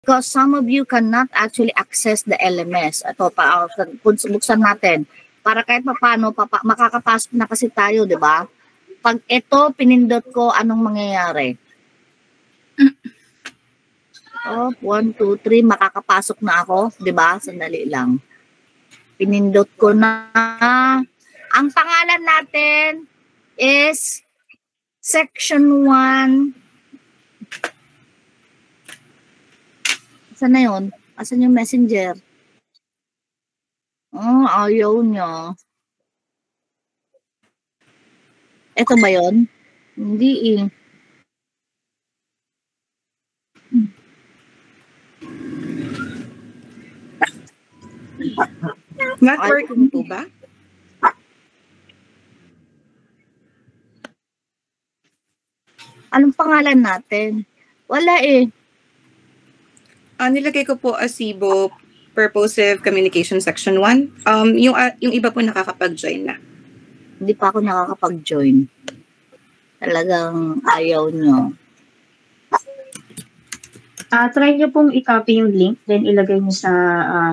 because some of you cannot actually access the LMS. Ito, buksan natin. Para kahit paano, makakapasok na kasi tayo, di ba? Pag ito, pinindot ko, anong mangyayari? Oh, 1, 2, 3, makakapasok na ako, di ba? Sandali lang. Pinindot ko na. Ang pangalan natin is Section 1. Saan na yun? Asan yung messenger? Oh, ayaw niya. Ito ba yun? Hindi eh. Not working po ba? Anong pangalan natin? Wala eh. Nilagay ko po ASIBO Purposive Communication Section 1. Yung iba po nakakapag-join na. Hindi pa ako nakakapag-join. Talagang ayaw nyo. Try nyo pong i-copy yung link, then ilagay nyo sa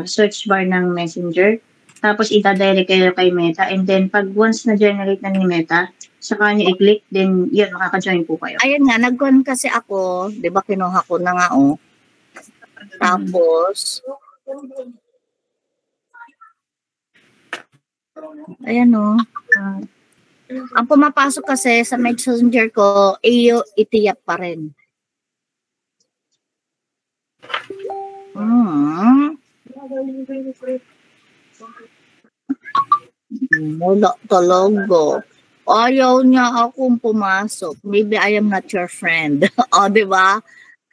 search bar ng Messenger. Tapos itadirect kayo kay Meta. And then pag once na-generate na ni Meta, saka nyo i-click, then yun, makaka-join po kayo. Ayan nga, nag-on kasi ako. Di ba kinuha ko na nga oh. Tapos, ayan o. Ang pumapasok kasi sa Messenger ko, iyo itiyap pa rin. Wala talaga. Ayaw niya akong pumasok. Maybe I am not your friend. O, di ba?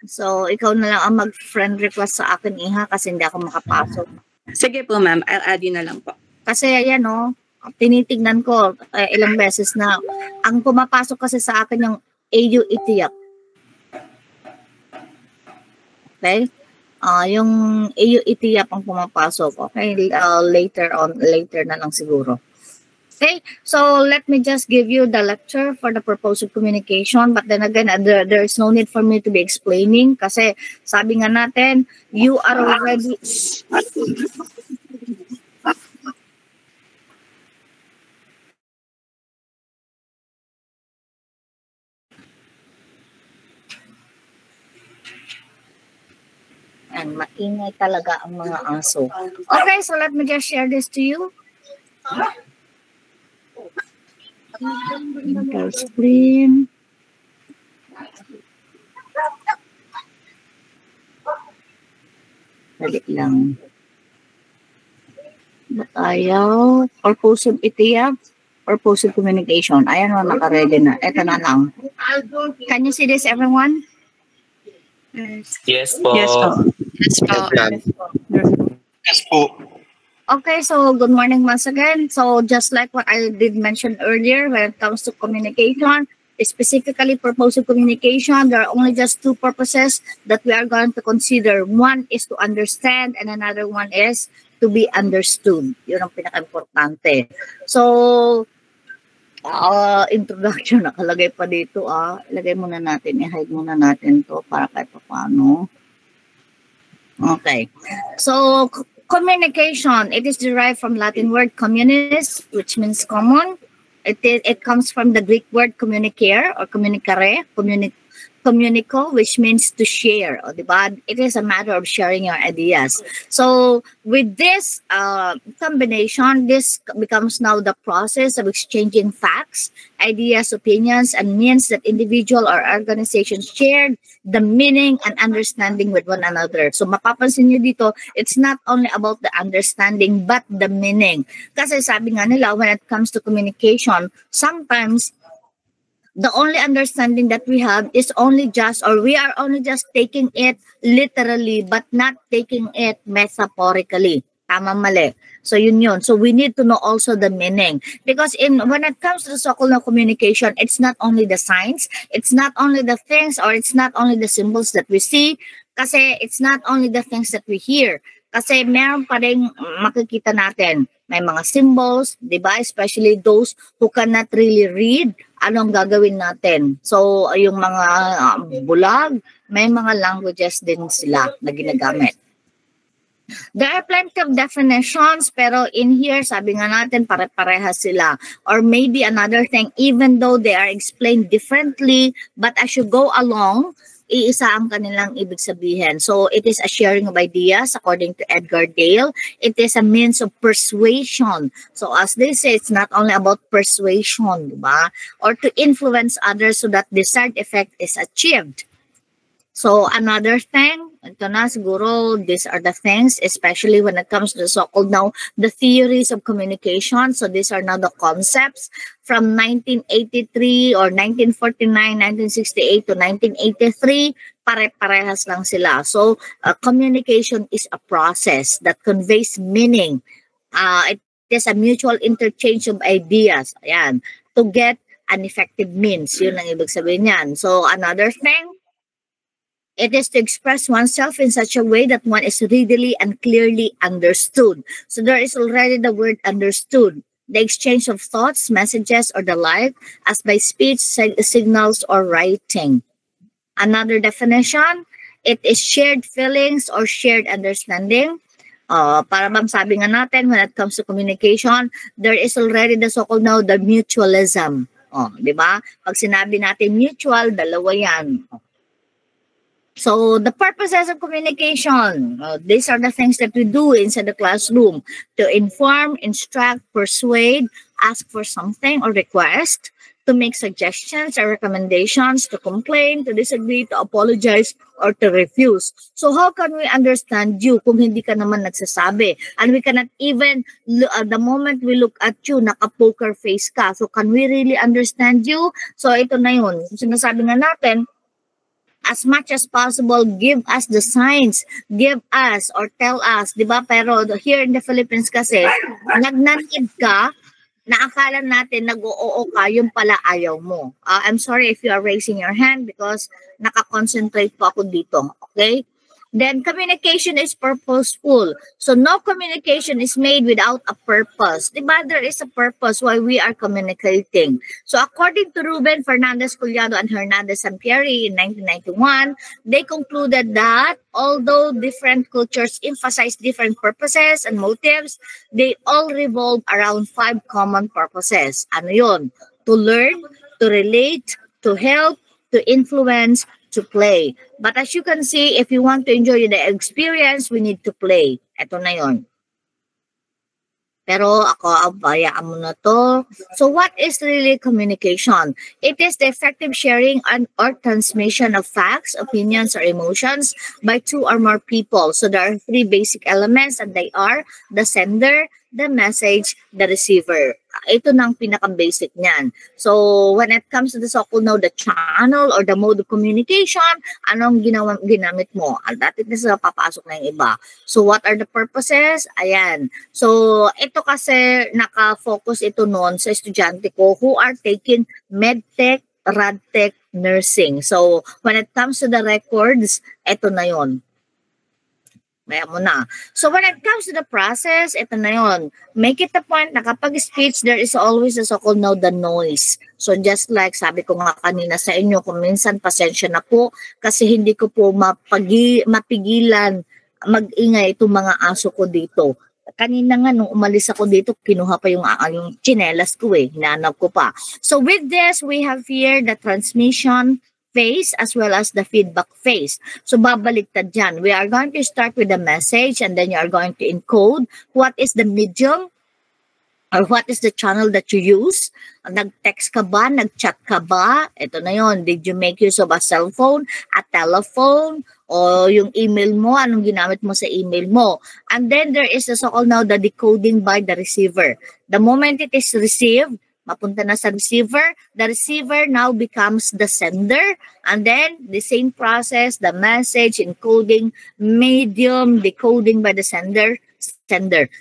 So, ikaw na lang ang mag-friend request sa akin, Iha, kasi hindi ako makapasok. Sige po, ma'am. I'll add you na lang po. Kasi, ayan, oh, tinitignan ko ilang beses na. Ang pumapasok kasi sa akin yung AU Itiyak. Okay? Yung AU Itiyak ang pumapasok. Okay? Later na lang siguro. Okay, so let me just give you the lecture for the purpose of communication. But then again, there is no need for me to be explaining kasi sabi nga natin, you are already... And maingay talaga ang mga aso. Okay, so let me just share this to you. Screen. Dali lang. Ba't ayaw? Purposive itiyap? Purposive communication. Ayan o, naka-ready na. Ito na lang. Can you see this, everyone? Yes po. Yes po. Yes po. Yes po. Okay, so good morning once again. So just like what I did mention earlier, when it comes to communication, specifically purposive communication, there are only just two purposes that we are going to consider. One is to understand and another one is to be understood. Yun ang pinaka-importante. So, introduction, nakalagay pa dito. Ilagay muna natin, i-hide muna natin to para kahit paano. Okay. So, communication, it is derived from Latin word communis, which means common. It comes from the Greek word communicare or communicare, communico, which means to share. O, diba? It is a matter of sharing your ideas. So with this combination, this becomes now the process of exchanging facts, ideas, opinions, and means that individual or organizations shared the meaning and understanding with one another. So mapapansin nyo dito, it's not only about the understanding but the meaning. Kasi sabi nga nila, when it comes to communication, sometimes the only understanding that we have is only just, or we are only just taking it literally but not taking it metaphorically. Tama, mali. So yun. So we need to know also the meaning. Because when it comes to the so-called communication, it's not only the signs, it's not only the things, or it's not only the symbols that we see, kasi it's not only the things that we hear. Kasi meron pa rin makikita natin. May mga symbols, di ba? Especially those who cannot really read, anong gagawin natin? So, yung mga bulag, may mga languages din sila na ginagamit. There are plenty of definitions, pero in here, sabi nga natin, pare-pareha sila. Or maybe another thing, even though they are explained differently, but as you go along, iisa ang kanilang ibig sabihin. So, it is a sharing of ideas, according to Edgar Dale. It is a means of persuasion. So, as they say, it's not only about persuasion, diba? Or to influence others so that desired effect is achieved. So, another thing, ito na siguro, these are the things, especially when it comes to the so-called now, the theories of communication. So, these are now the concepts from 1983 or 1949, 1968 to 1983, pare-parehas lang sila. So, communication is a process that conveys meaning. It is a mutual interchange of ideas. Ayan, to get an effective means. Yun ang ibig sabihin yan. So, another thing, it is to express oneself in such a way that one is readily and clearly understood. So there is already the word understood. The exchange of thoughts, messages, or the like, as by speech, signals, or writing. Another definition, it is shared feelings or shared understanding. Para bang sabi nga natin, when it comes to communication, there is already the so-called now, the mutualism. Di ba? Pag sinabi natin mutual, dalawa yan. So, the purposes of communication, these are the things that we do inside the classroom. To inform, instruct, persuade, ask for something or request, to make suggestions or recommendations, to complain, to disagree, to apologize, or to refuse. So, how can we understand you kung hindi ka naman nagsasabi? And we cannot even, the moment we look at you, naka-poker face ka. So, can we really understand you? So, ito na yun. Sinasabi nga natin, as much as possible, give us the signs, give us or tell us, di ba? Pero here in the Philippines kasi, nagnanid ka, naakala natin nag-oo ka, yung pala ayaw mo. I'm sorry if you are raising your hand because nakakonsentrate po ako dito, okay? Then communication is purposeful. So no communication is made without a purpose. Diba? There is a purpose why we are communicating. So according to Ruben Fernandez Collado and Hernandez Sampieri in 1991, they concluded that although different cultures emphasize different purposes and motives, they all revolve around 5 common purposes. Ano yun? To learn, to relate, to help, to influence, to play. But as you can see, if you want to enjoy the experience, we need to play. Ito na yun. Pero ako, bayaan mo na to. So what is really communication? It is the effective sharing and or transmission of facts, opinions, or emotions by 2 or more people. So there are 3 basic elements and they are the sender, the message, the receiver. Ito na ang pinaka-basic niyan. So when it comes to the so-called now, the channel or the mode of communication, anong ginamit mo? At it is papasok na yung iba. So what are the purposes? Ayan. So ito kasi naka-focus ito noon sa estudyante ko who are taking medtech, radtech, nursing. So when it comes to the records, ito na yon. Maya mo na. So when it comes to the process, ito na yon. Make it a point na kapag speech, there is always a so-called now the noise. So just like sabi ko nga kanina sa inyo, kung minsan pasensya na po kasi hindi ko po mapigilan mag-ingay itong mga aso ko dito. Kanina nga nung umalis ako dito, kinuha pa yung tsinelas ko hinanap ko pa. So with this, we have here the transmission phase as well as the feedback phase. So babaliktad dyan. We are going to start with the message and then you are going to encode what is the medium or what is the channel that you use. Nag-text ka ba? Nag-chat ka ba? Ito na yon. Did you make use of a cell phone, a telephone, o yung email mo? Anong ginamit mo sa email mo? And then there is the so-called now the decoding by the receiver. The moment it is received, mapunta na sa receiver, the receiver now becomes the sender, and then the same process, the message, encoding, medium, decoding by the sender.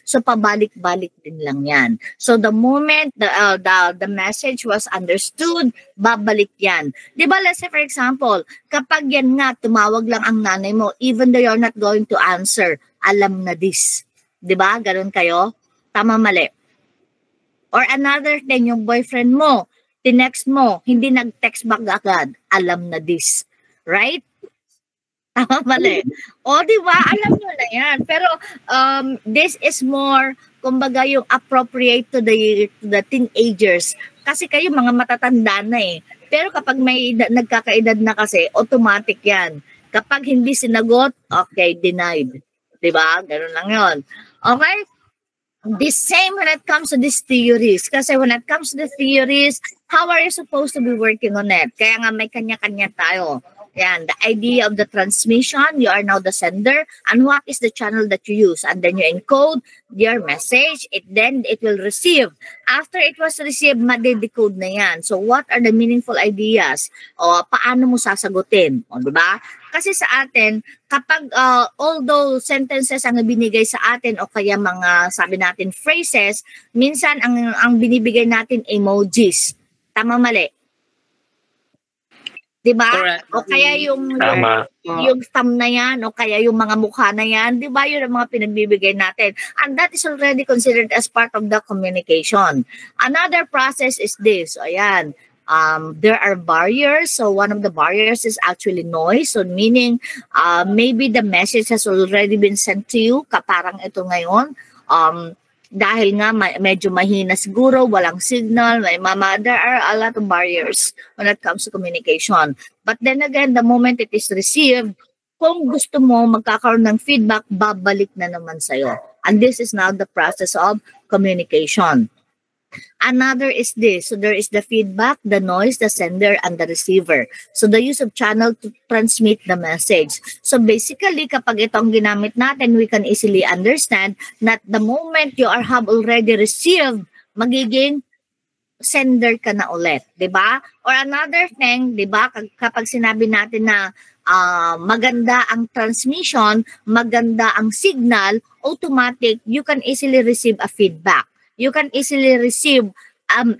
So pabalik-balik din lang yan. So the moment the message was understood, babalik yan. Diba, let's say for example, kapag yan nga, tumawag lang ang nanay mo, even though you're not going to answer, alam na this. Diba, ganun kayo? Tama, mali. Or another thing, yung boyfriend mo, tinext mo, hindi nag-text back agad, alam na this. Right? Tama, mali. O, di ba? Alam nyo na yan. Pero this is more, kumbaga, yung appropriate to the teenagers. Kasi kayo mga matatanda na eh. Pero kapag may nagkakaedad na kasi, automatic yan. Kapag hindi sinagot, okay, denied. Di ba? Ganun lang yun. Okay? The same when it comes to these theories. Kasi when it comes to the theories, how are you supposed to be working on it? Kaya nga may kanya-kanya tayo. Yan, the idea of the transmission, you are now the sender, and what is the channel that you use? And then you encode your message, then it will receive. After it was received, madedecode na yan. So what are the meaningful ideas? O paano mo sasagutin? O, diba? Kasi sa atin, kapag although sentences ang binigay sa atin o kaya mga sabi natin phrases, minsan ang binibigay natin emojis. Tama, mali? Diba? Correct. O kaya yung thumb na yan, o kaya yung mga mukha na yan, diba? Yun ang mga pinagbibigay natin. And that is already considered as part of the communication. Another process is this. So, ayan. There are barriers. So one of the barriers is actually noise. So meaning, maybe the message has already been sent to you. Kaparang ito ngayon. Dahil nga medyo mahina siguro, walang signal, there are a lot of barriers when it comes to communication. But then again, the moment it is received, kung gusto mo magkakaroon ng feedback, babalik na naman sa'yo. And this is now the process of communication. Another is this. So there is the feedback, the noise, the sender, and the receiver. So the use of channel to transmit the message. So basically, kapag itong ginamit natin, we can easily understand that the moment you have already received, magiging sender ka na ulit. Diba? Or another thing, diba, kapag sinabi natin na maganda ang transmission, maganda ang signal, automatic, you can easily receive a feedback. You can easily receive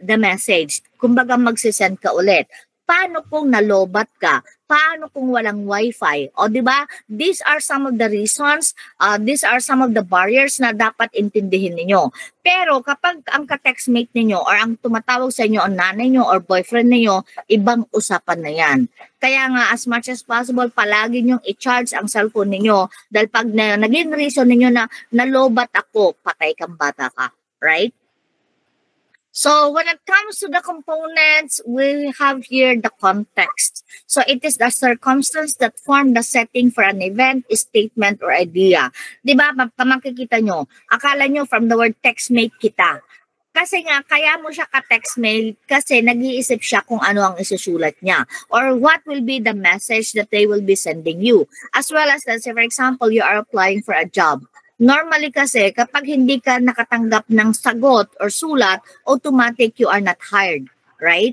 the message. Kumbaga magsisend ka ulit. Paano kung nalobat ka? Paano kung walang wifi? O diba? These are some of the reasons, these are some of the barriers na dapat intindihin ninyo. Pero kapag ang ka-textmate ninyo or ang tumatawag sa inyo ang nanay nyo or boyfriend ninyo, ibang usapan na yan. Kaya nga as much as possible, palagi nyong i-charge ang cellphone ninyo dahil pag naging reason ninyo na nalobat ako, patay kang bata ka. Right? So when it comes to the components, we have here the context. So it is the circumstance that form the setting for an event, statement, or idea. Diba? Makikita nyo, akala nyo from the word textmate kita. Kasi nga, kaya mo siya ka-textmate kasi nag-iisip siya kung ano ang isusulat niya or what will be the message that they will be sending you. As well as, let's say, for example, you are applying for a job. Normally kasi, kapag hindi ka nakatanggap ng sagot or sulat, automatic you are not hired, right?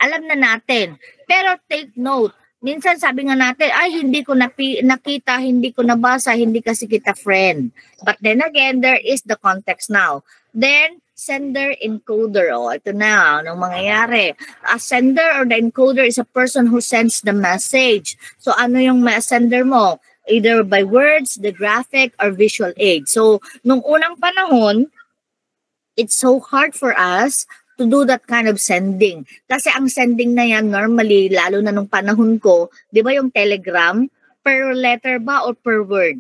Alam na natin. Pero take note, minsan sabi nga natin, ay hindi ko nakita, hindi ko nabasa, hindi kasi kita friend. But then again, there is the context now. Then, sender, encoder. O, ito na, anong mangyayari? A sender or the encoder is a person who sends the message. So, ano yung sender mo? Either by words, the graphic, or visual aid. So, nung unang panahon, it's so hard for us to do that kind of sending. Kasi ang sending na yan, normally, lalo na nung panahon ko, di ba yung telegram, per letter ba or per word?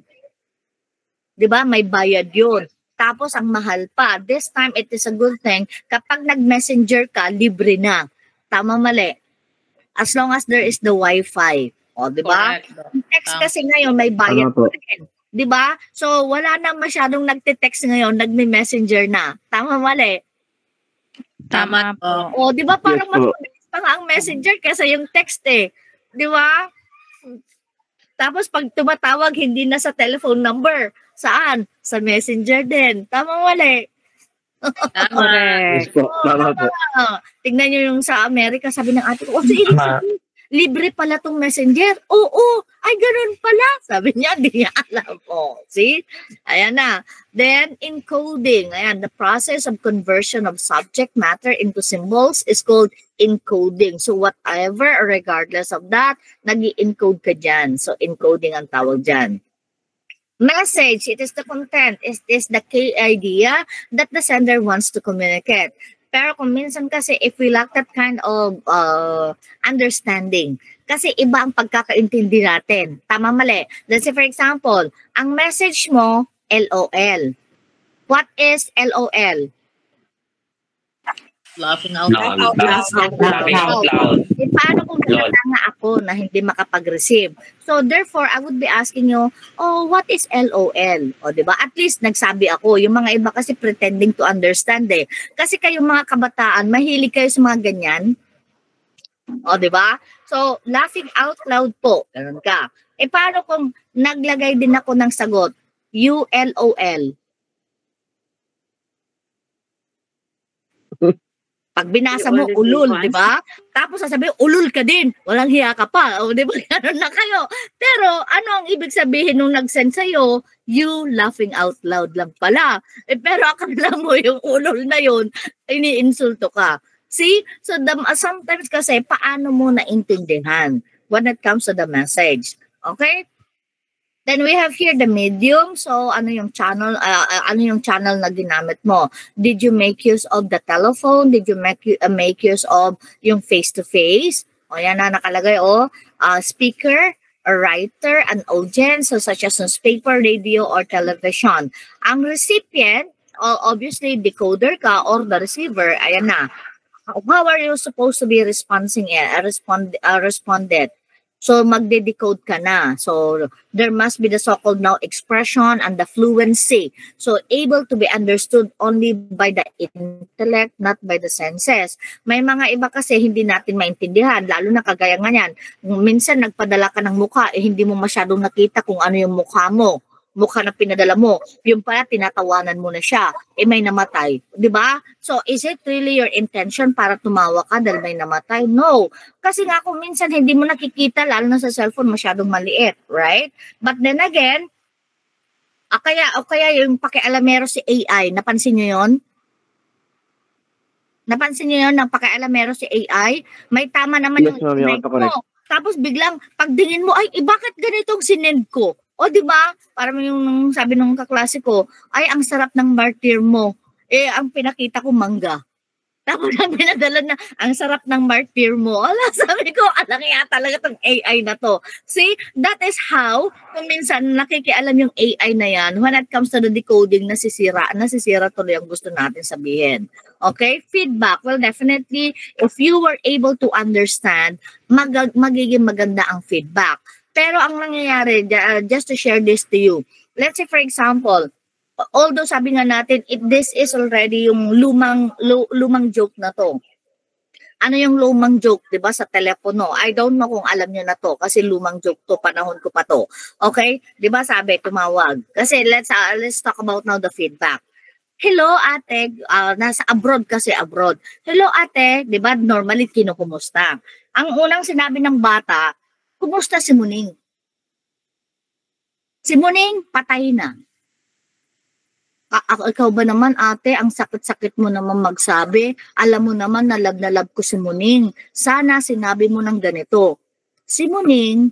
Di ba? May bayad yun. Tapos, ang mahal pa. This time, it is a good thing. Kapag nag-messenger ka, libre na. Tama, mali. As long as there is the Wi-Fi. O, di ba? Text kasi ngayon may bayad po rin. Di ba? So, wala na masyadong nagte-text ngayon, nagme-messenger na. Tama, mali? Tama po. O, di ba? Parang mas mabilis pa nga ang messenger kaysa yung text eh. Di ba? Tapos, pag tumatawag, hindi na sa telephone number. Saan? Sa messenger din. Tama, mali? Tama. Yes po. Tama po. Tingnan nyo yung sa Amerika, sabi ng ate ko, libre pala tong messenger. Oo, ay ganun pala. Sabi niya, di niya alam. Oh, see? Ayan na. Then, encoding. Ayan, the process of conversion of subject matter into symbols is called encoding. So, whatever or regardless of that, nag-i-encode ka dyan. So, encoding ang tawag dyan. Message, it is the content. It is the key idea that the sender wants to communicate. Pero kung minsan kasi, if we lack that kind of understanding, Kasi iba ang pagkakaintindi natin. Tama, mali. Let's say for example, ang message mo, LOL. What is LOL? Laughing out Lol. loud. Laughing out loud. Eh, paano kung Lol. nga ako na hindi makapag-receive? So, therefore, I would be asking you, oh, what is LOL? O, diba? At least, nagsabi ako. Yung mga iba kasi pretending to understand eh. Kasi kayong mga kabataan, mahilig kayo sa mga ganyan. O, diba? So, laughing out loud po. Ganun ka. Eh, paano kung naglagay din ako ng sagot? ULOL. Pag binasa mo, ulul, di ba? Tapos sasabihin, ulul ka din. Walang hiya ka pa. O, di ba? Ganun na kayo. Pero, ano ang ibig sabihin nung nag-send sa'yo? You laughing out loud lang pala. Eh, pero akala mo yung ulul na yun, iniinsulto ka. See? So, sometimes kasi, paano mo naintindihan when it comes to the message? Okay? Then we have here the medium. So, ano yung channel na ginamit mo? Did you make use of the telephone? Did you make use of yung face-to-face? O yan na nakalagay, speaker, a writer, an audience, so such as newspaper, radio, or television. Ang recipient, obviously, decoder ka or the receiver, ayan na. How are you supposed to be responded? So, magde-decode ka na. So, there must be the so-called now expression and the fluency. So, able to be understood only by the intellect, not by the senses. May mga iba kasi hindi natin maintindihan, lalo na kagaya nga yan. Minsan, nagpadala ka ng mukha, hindi mo masyadong nakita kung ano yung mukha mo. Mukha na pinadala mo. Yung pala, tinatawanan mo na siya. May namatay. Diba? So, is it really your intention para tumawa ka dahil may namatay? No. Kasi nga kung minsan hindi mo nakikita, lalo na sa cellphone, masyadong maliit. Right? But then again, kaya yung pakialamero si AI, napansin nyo yun? Napansin nyo yun, ng pakialamero si AI? May tama naman Yes, yung ma'am, mo. Tapos biglang, pagdingin mo, ay, bakit ganitong sinend ko? O, di ba? Parang yung sabi ng kaklase ko, ay, ang sarap ng martyr mo. Eh, ang pinakita ko, mangga. Tapos ang pinadala na, ang sarap ng martyr mo. Ala, sabi ko, kaya talaga itong AI na to. See, that is how, kung minsan nakikialam yung AI na yan, when it comes to the decoding, nasisira tuloy ang gusto natin sabihin. Okay? Feedback. Well, definitely, if you were able to understand, magiging maganda ang feedback. Pero ang nangyayari, just to share this to you, let's say for example, although sabi nga natin, this is already yung lumang joke na to. Ano yung lumang joke, di ba, sa telepono? I don't know kung alam nyo na to, kasi lumang joke to, panahon ko pa to. Okay? Di ba sabi, tumawag. Kasi let's talk about now the feedback. Hello ate, nasa abroad kasi abroad. Hello ate, di ba, normally kinukumusta. Ang unang sinabi ng bata, kumusta si Muning? Si Muning, patay na. Ikaw ba naman ate, ang sakit-sakit mo naman magsabi. Alam mo naman na love ko si Muning. Sana sinabi mo ng ganito. Si Muning,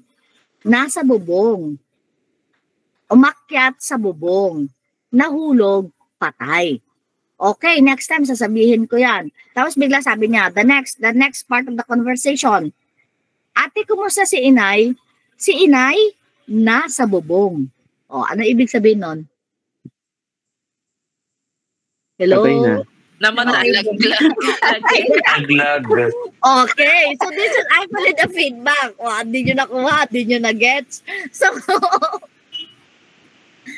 nasa bubong. Umakyat sa bubong. Nahulog, patay. Okay, next time sasabihin ko yan. Tapos bigla sabi niya, the next part of the conversation. Ate, kumusta si Inay? Si Inay, nasa bubong. O, ano ibig sabihin nun? Hello? Patay na. Namatay. Naglag. Okay, so this is actually the feedback. O, di nyo nakuha, di nyo na-gets. So,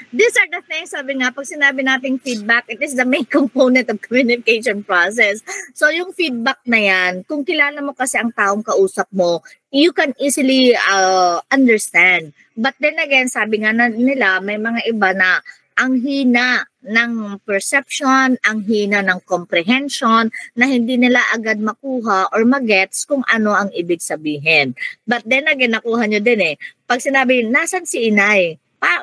these are the things, sabi nga, pag sinabi nating feedback, it is the main component of communication process. So, yung feedback na yan, kung kilala mo kasi ang taong kausap mo, you can easily understand. But then again, sabi nga nila, may mga iba na ang hina ng perception, ang hina ng comprehension, na hindi nila agad makuha or magets kung ano ang ibig sabihin. But then again, nakuha nyo din eh. Pag sinabi, nasan si Inay?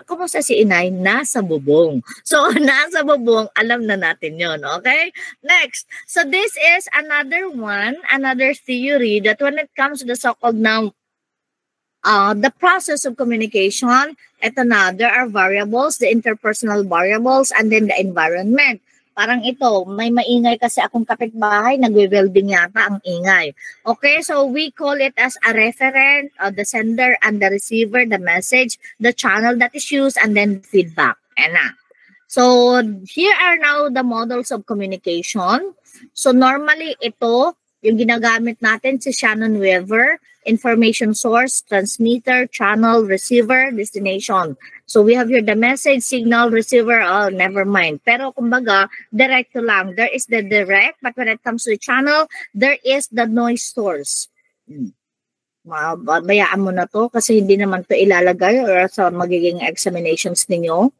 Kumusta si Inay? Nasa bubong. So, nasa bubong, alam na natin yon, okay? Next. So, this is another theory that when it comes to the so-called now, the process of communication, there are variables, the interpersonal variables, and then the environment. Parang ito, may maingay kasi akong kapitbahay, nagwe-welding yata ang ingay. Okay, so we call it as a referent, the sender and the receiver, the message, the channel that is used, and then feedback. Ayan na. So here are now the models of communication. So normally ito, yung ginagamit natin si Shannon Weaver, information source, transmitter, channel, receiver, destination. So we have here the message, signal, receiver, oh, never mind. Pero kumbaga, direct to lang. There is the direct, but when it comes to the channel, there is the noise source. Bayaan mo na to kasi hindi naman to ilalagay or sa magiging examinations ninyo.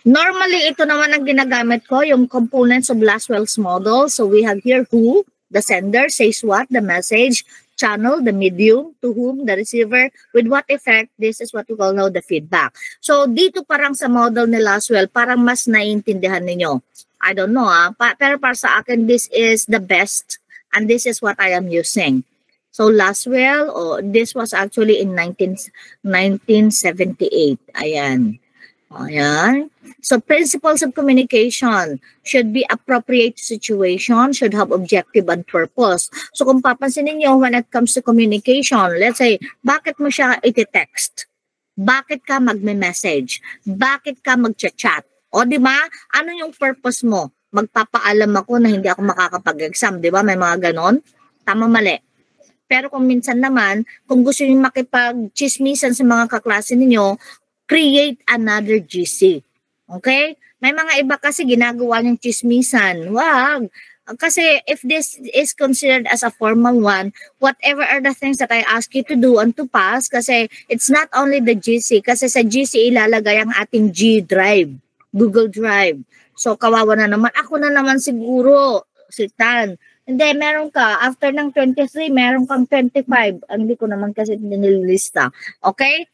Normally, ito naman ang ginagamit ko, yung components of Laswell's model. So we have here who, the sender, says what, the message, channel, the medium, to whom, the receiver, with what effect, this is what we call now the feedback. So dito parang sa model ni Laswell, parang mas naiintindihan ninyo. I don't know, pero para sa akin, this is the best and this is what I am using. So Laswell, this was actually in 1978. Ayan. Ayan. So principles of communication should be appropriate to situation, should have objective and purpose. So kung papansinin niyo when it comes to communication, let's say, bakit mo siya iti-text? Bakit ka magme-message? Bakit ka mag-chat? O di ba? Ano yung purpose mo? Magpapaalam ako na hindi ako makakapag-exam, di ba? May mga ganon. Tama, mali. Pero kung minsan naman, kung gusto niyo makipag-chismisan sa mga kaklase ninyo, create another GC. Okay? May mga iba kasi ginagawa ng chismisan. Wag. Kasi if this is considered as a formal one, whatever are the things that I ask you to do and to pass, kasi it's not only the GC, kasi sa GC ilalagay ang ating G Drive, Google Drive. So kawawa na naman. Ako na naman siguro, si Tan. Hindi, meron ka. After ng 23, meron kang 25. Hindi ko naman kasi nililista. Okay?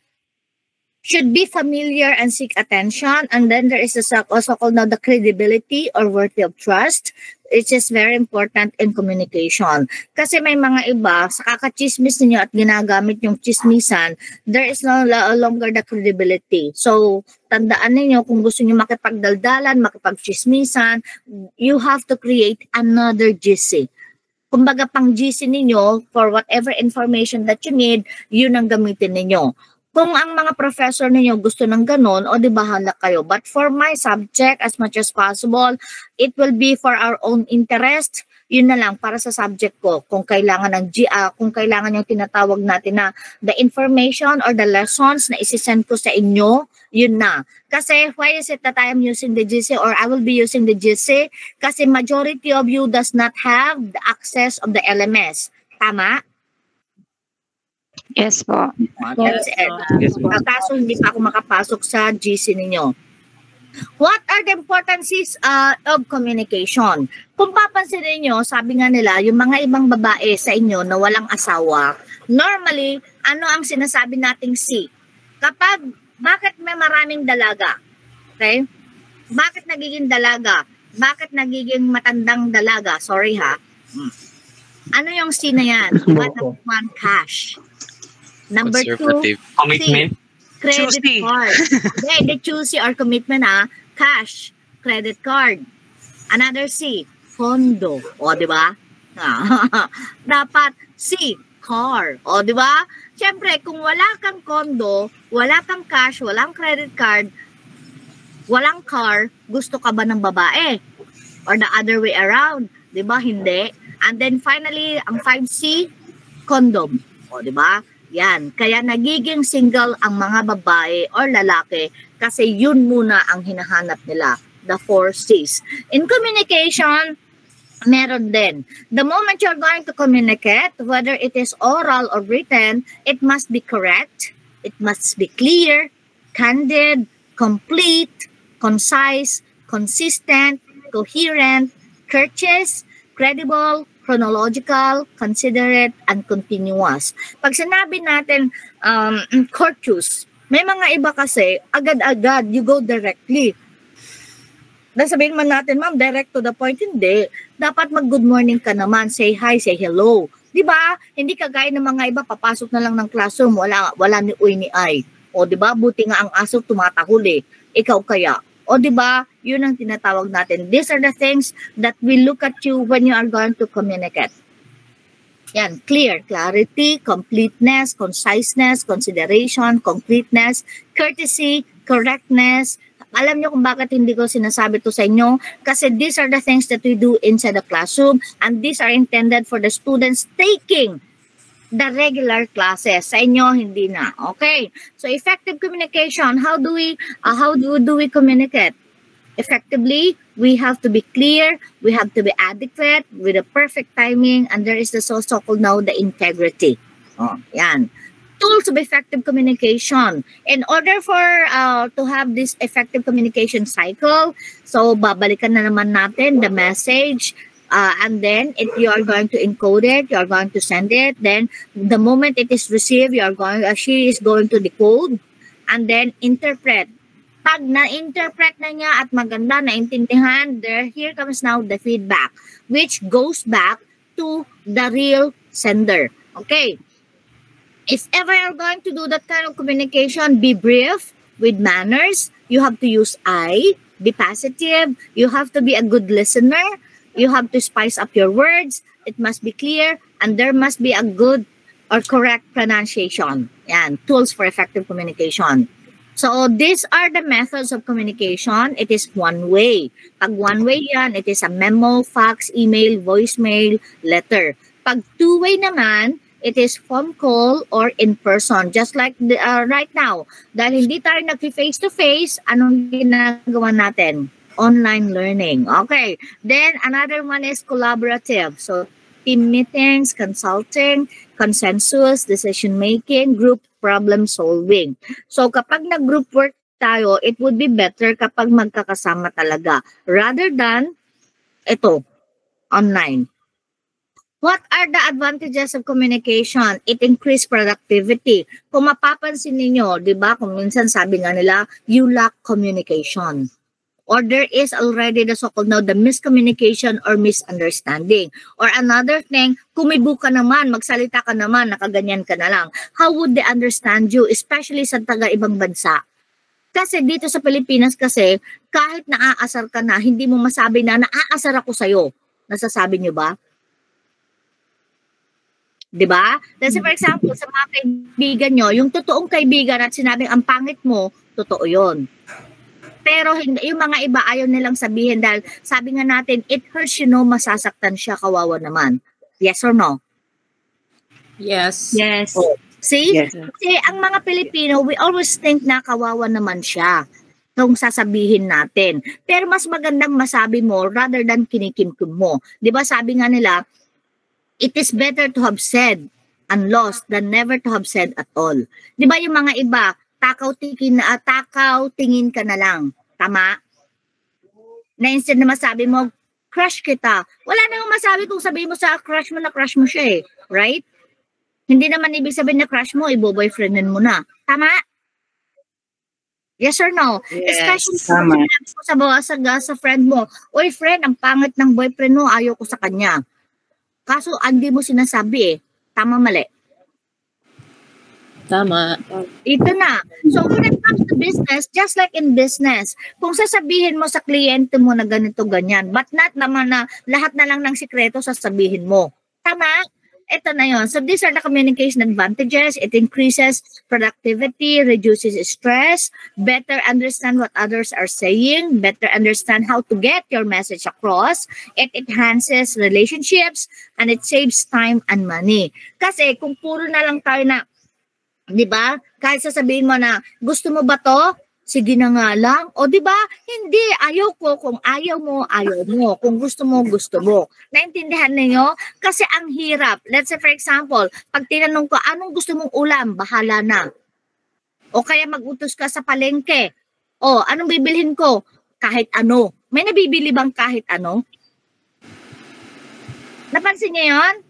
Should be familiar and seek attention. And then there is also called now the credibility or worthy of trust. It is very important in communication. Kasi may mga iba, sa kakachismis ninyo at ginagamit yung chismisan, there is no longer the credibility. So, tandaan ninyo, kung gusto nyo makipagdaldalan, makipagchismisan, you have to create another GC. Kumbaga, pang GC ninyo, for whatever information that you need, yun ang gamitin ninyo. Kung ang mga professor ninyo gusto ng ganon, o di bahala kayo. But for my subject, as much as possible, it will be for our own interest. Yun na lang para sa subject ko. Kung kailangan ng kung kailangan yung tinatawag natin na the information or the lessons na isisend ko sa inyo, yun na. Kasi why is it that I am using the GC or I will be using the GC? Kasi majority of you does not have the access of the LMS. Tama? Yes po. That's it. Yes po. Kaso hindi pa ako makapasok sa GC ninyo. What are the importances of communication? Kung papansinin nyo, sabi nga nila, yung mga ibang babae sa inyo na walang asawa, normally, ano ang sinasabi nating si? Bakit may maraming dalaga? Okay? Bakit nagiging dalaga? Bakit nagiging matandang dalaga? Sorry ha. Ano yung si na yan? One, cash. Number 2, Commitment. credit card. Okay, the choosy or commitment cash, credit card. Another C, condo. O, di ba? Dapat C, car. O, di ba? Siyempre, kung wala kang condo, wala kang cash, walang credit card, walang car, gusto ka ba ng babae? Or the other way around? Di ba? Hindi. And then finally, ang 5C, condom. O, di ba? Yan. Kaya nagiging single ang mga babae or lalaki kasi yun muna ang hinahanap nila. The 4 C's. In communication, meron din. The moment you're going to communicate, whether it is oral or written, it must be correct, it must be clear, candid, complete, concise, consistent, coherent, courteous, credible, chronological, considerate, and continuous. Pag sinabi natin courteous, may mga iba kasi, agad-agad, you go directly. Sabihin man natin, ma'am, direct to the point, hindi. Dapat mag-good morning ka naman, say hi, say hello. Diba? Hindi kagaya ng mga iba, papasok na lang ng classroom, wala ni uy ni ay. O diba? Buti nga ang aso tumatahol eh. Ikaw kaya. O diba? yun ang tinatawag natin. These are the things that we look at you when you are going to communicate. Yan, clear, clarity, completeness, conciseness, consideration, concreteness, courtesy, correctness. Alam niyo kung bakit hindi ko sinasabi to sa inyo? Kasi these are the things that we do inside the classroom and these are intended for the students taking the regular classes. Sa inyo, hindi na. Okay? So, effective communication, how do we communicate? Effectively, we have to be clear, we have to be adequate, with a perfect timing, and there is the so-called now the integrity. Oh, yan. Tools of effective communication. In order for to have this effective communication cycle, so babalikan na naman natin the message, and then you are going to encode it, you are going to send it, then the moment it is received, she is going to decode, and then interpret. Pag na-interpret na niya at maganda, naintindihan, here comes now the feedback, which goes back to the real sender. Okay. If ever you're going to do that kind of communication, be brief, with manners. You have to use I, be positive. You have to be a good listener. You have to spice up your words. It must be clear, and there must be a good or correct pronunciation. Yan, tools for effective communication. So, these are the methods of communication. It is one way. Pag one way yan, it is a memo, fax, email, voicemail, letter. Pag two-way naman, it is phone call or in person. Just like right now, dahil hindi tayo nag-face-to-face, anong ginagawa natin? Online learning. Okay. Then, another one is collaborative. So, team meetings, consulting, consensus, decision-making, group problem solving. So kapag nag-group work tayo, it would be better kapag magkakasama talaga rather than ito, online. What are the advantages of communication? It increases productivity. Kung mapapansin ninyo, di ba, kung minsan sabi nga nila, you lack communication. Or there is already the so-called now the miscommunication or misunderstanding. Or another thing, kumibo ka naman, magsalita ka naman, nakaganyan ka na lang. How would they understand you, especially sa taga-ibang bansa? Kasi dito sa Pilipinas kasi, kahit naaasar ka na, hindi mo masabi na naaasar ako sa'yo. Nasasabi nyo ba? Diba? Kasi for example, sa mga kaibigan nyo, yung totoong kaibigan at sinabing ang pangit mo, totoo yon. Pero yung mga iba ayaw nilang sabihin dahil sabi nga natin, it hurts, masasaktan siya, kawawa naman. Yes or no? Yes. Yes. Oh. See? Yes. Kasi ang mga Pilipino, we always think na kawawa naman siya kung sasabihin natin. Pero mas magandang masabi mo rather than kinikimkim mo. Di ba sabi nga nila, it is better to have said and lost than never to have said at all. Di ba yung mga iba, takaw tingin ka na lang. Tama? Na instead na masabi mo, crush kita. Wala namang masabi kung sabihin mo sa crush mo na crush mo siya eh. Right? Hindi naman ibig sabihin na crush mo, ibo-boyfriendin mo na. Tama? Yes or no? Yes, especially tama. sa friend mo, oy friend, ang pangit ng boyfriend mo, ayaw ko sa kanya. Kaso, hindi mo sinasabi eh. Tama, mali. Tama. Ito na. So when it comes to business, just like in business, kung sasabihin mo sa kliyente mo na ganito, ganyan, but not naman na lahat na lang ng sikreto sasabihin mo. Tama? Ito na yon. So these are the communication advantages. It increases productivity, reduces stress, better understand what others are saying, better understand how to get your message across. It enhances relationships, and it saves time and money. Kasi kung puro na lang tayo na, di ba? Kahit sasabihin mo na, gusto mo ba to? Sige na nga lang. O di ba? Hindi. Ayaw ko. Kung ayaw mo, ayaw mo. Kung gusto mo, gusto mo. Naintindihan ninyo? Kasi ang hirap. Let's say for example, pag tinanong ko, anong gusto mong ulam? Bahala na. O kaya mag-utos ka sa palengke. O, anong bibilhin ko? Kahit ano. May nabibili bang kahit ano? Napansin niyo yun?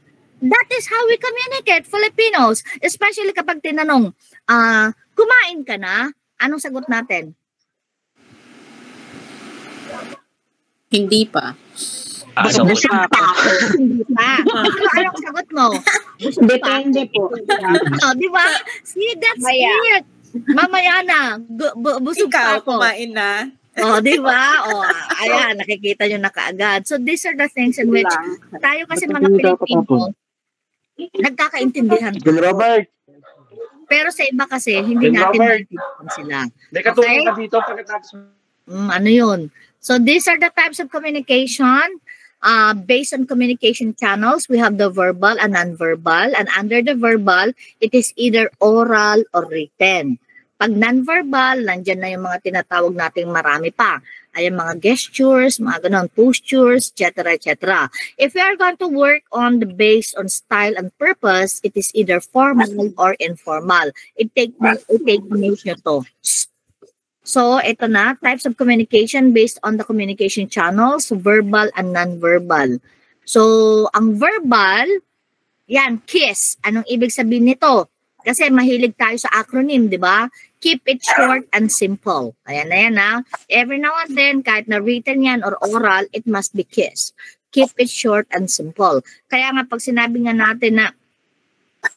That is how we communicate, Filipinos. Especially kapag tinanong, kumain ka na? Anong sagot natin? Hindi pa. Busog pa. Hindi pa. Anong sagot mo? Depende po. Oh, di ba? See, that's it. Mamaya na. Busog pa Ikaw, ako. kumain na. Oh, di ba? Oh, ayan, nakikita nyo na kaagad. So these are the things in which tayo kasi mga Pilipino, nagkakaintindihan. Robert, Pero sa iba kasi, hindi Then natin Robert. maintindihan sila. katulad ka dito pagkatapos. Ano yun? So these are the types of communication. Based on communication channels, we have the verbal and non-verbal. And under the verbal, it is either oral or written. Pag non-verbal, nandyan na yung mga tinatawag nating marami pa. Ay mga gestures, mga ganun, postures, etc. etc. If we are going to work on the based on style and purpose, it is either formal or informal. It take note nyo to. So, ito na, types of communication based on the communication channels, verbal and non-verbal. So, ang verbal, yan, KISS. Anong ibig sabihin nito? Kasi mahilig tayo sa acronym, di ba? Keep it short and simple. Ayan na yan, ha? Every now and then, kahit na written yan or oral, it must be KISS. Keep it short and simple. Kaya nga, pag sinabi nga natin na,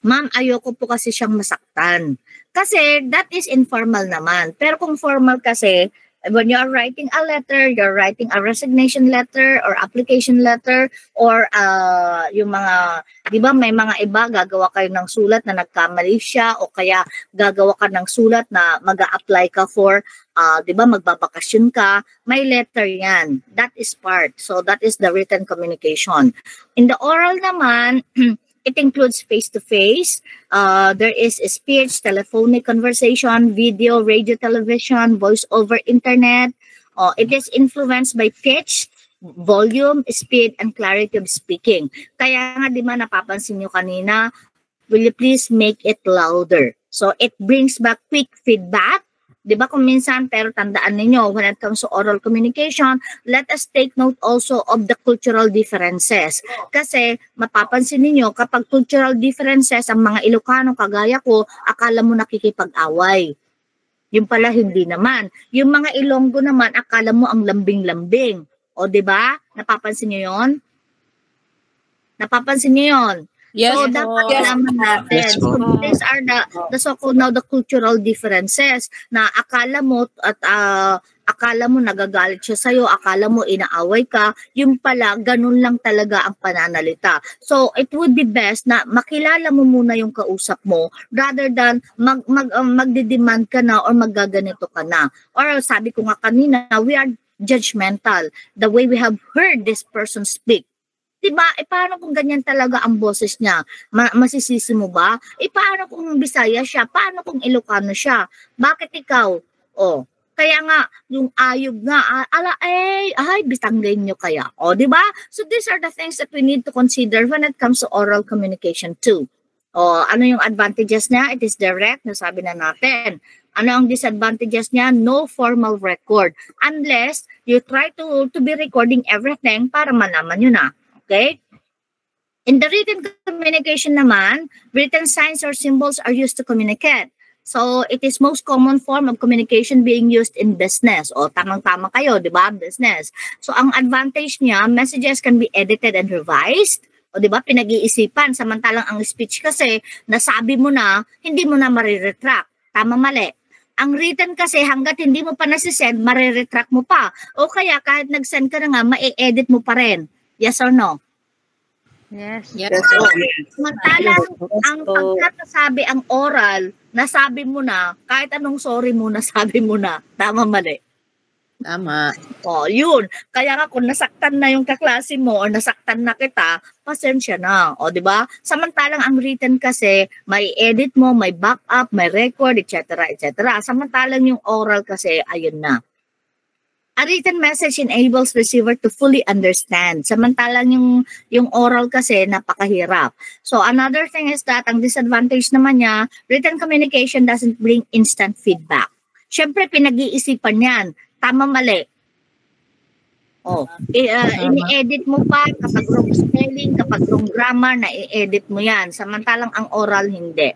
ma'am, ayoko po kasi siyang masaktan. Kasi that is informal naman. Pero kung formal kasi, when you're writing a letter, you're writing a resignation letter or application letter or yung mga, di ba may mga iba, gagawa kayo ng sulat na nagkamali siya o kaya gagawa ka ng sulat na mag-a-apply ka for, di ba magbabakasyon ka, may letter yan. That is part. So that is the written communication. In the oral naman, it includes face-to-face. There is a speech, telephonic conversation, video, radio, television, voice over internet. It is influenced by pitch, volume, speed, and clarity of speaking. Kaya nga, di ba, napapansin nyo kanina, will you please make it louder? So it brings back quick feedback. Di ba kung minsan, pero tandaan ninyo, when it comes to oral communication, let us take note also of the cultural differences. Kasi mapapansin ninyo, kapag cultural differences, ang mga Ilocano kagaya ko, akala mo nakikipag-away. Yung pala hindi naman. Yung mga Ilonggo naman, akala mo ang lambing-lambing. O di ba? Napapansin niyo yon? Napapansin niyo yon? Yes, So, dapat alaman natin. Yes, So, these are the so-called now the cultural differences na akala mo at akala mo nagagalit siya sa'yo, akala mo inaaway ka, yung pala, ganun lang talaga ang pananalita. So, it would be best na makilala mo muna yung kausap mo rather than magdidemand ka na or maggaganito ka na. Or sabi ko nga kanina, we are judgmental the way we have heard this person speak. Diba? Paano kung ganyan talaga ang boses niya? Masisisi mo ba? Paano kung Bisaya siya? Paano kung Ilocano siya? Bakit ikaw? Kaya nga, yung ayog nga, ay, bitanggay nyo kaya. Diba? So these are the things that we need to consider when it comes to oral communication too. Ano yung advantages niya? It is direct, nasabi na natin. Ano ang disadvantages niya? No formal record. Unless you try to be recording everything para malaman nyo na. Okay? In the written communication naman, written signs or symbols are used to communicate. So, it is most common form of communication being used in business. Tamang-tama kayo, di ba? Business. So, ang advantage niya, messages can be edited and revised. Di ba? Pinag-iisipan. Samantalang ang speech kasi, nasabi mo na, hindi mo na mariretract. Tama-mali. Ang written kasi, hanggat hindi mo pa nasisend, mariretract mo pa. O kaya, kahit nag-send ka na nga, ma-edit mo pa rin. Yes or no? Yes. Yes. Samantalang ang pagkakasabi ang oral, nasabi mo na, kahit anong sorry mo, nasabi mo na. Tama, mali. Tama. Yun. Kaya nga kung nasaktan na yung kaklase mo o nasaktan na kita, pasensya na. Di ba? Samantalang ang written kasi, may edit mo, may backup, may record, etc. etc. Samantalang yung oral kasi, ayun na. A written message enables receiver to fully understand. Samantalang yung oral kasi napakahirap. So another thing is that ang disadvantage naman niya, written communication doesn't bring instant feedback. Siyempre pinag-iisipan yan. Tama, mali. Ini-edit mo pa kapag wrong spelling, kapag wrong grammar, na-i-edit mo yan. Samantalang ang oral hindi.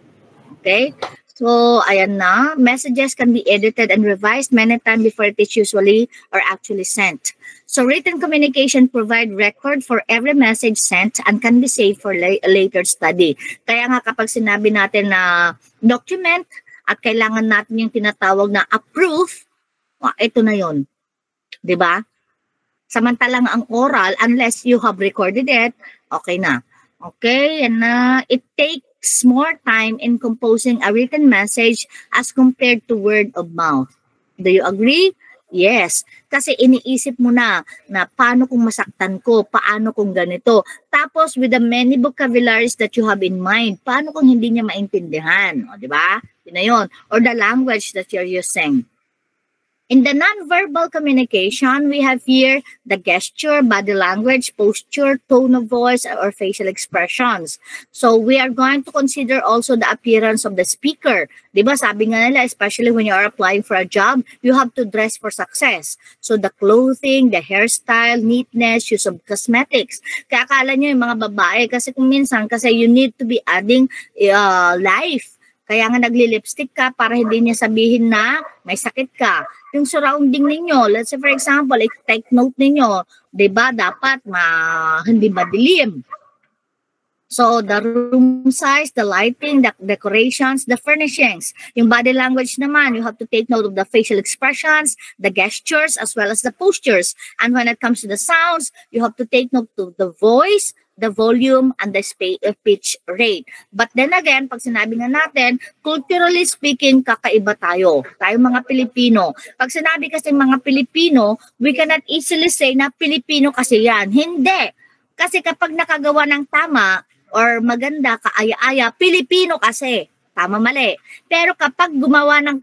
Okay? So, ayan na. Messages can be edited and revised many times before it is usually or actually sent. So, written communication provide record for every message sent and can be saved for later study. Kaya nga kapag sinabi natin na document at kailangan natin yung tinatawag na approve, ito na yon. 'Di ba? Samantalang ang oral, unless you have recorded it, okay na. Okay, and it takes more time in composing a written message as compared to word of mouth. Do you agree? Yes. Kasi iniisip mo na paano kung masaktan ko, paano kung ganito. Tapos with the many vocabularies that you have in mind, paano kung hindi niya maintindihan? O, di ba? Yun na yun. Or the language that you're using. In the nonverbal communication, we have here the gesture, body language, posture, tone of voice, or facial expressions. So we are going to consider also the appearance of the speaker. Diba, sabi nga nila, especially when you are applying for a job, you have to dress for success. So the clothing, the hairstyle, neatness, use of cosmetics. Kaya akala nyo yung mga babae, kasi kung minsan, kasi you need to be adding life. Kaya nga nagli-lipstick ka para hindi niya sabihin na may sakit ka. Yung surrounding ninyo, let's say for example, take note ninyo, 'di ba, dapat hindi madilim. So the room size, the lighting, the decorations, the furnishings. Yung body language naman, you have to take note of the facial expressions, the gestures, as well as the postures. And when it comes to the sounds, you have to take note of the voice, the volume, and the pitch rate. But then again, pag sinabi nga natin, culturally speaking, kakaiba tayo. Tayo mga Pilipino. Pag sinabi kasi mga Pilipino, we cannot easily say na Pilipino kasi yan. Hindi. Kasi kapag nakagawa ng tama or maganda, kaaya-aya, Pilipino kasi. Tama, mali. Pero kapag gumawa ng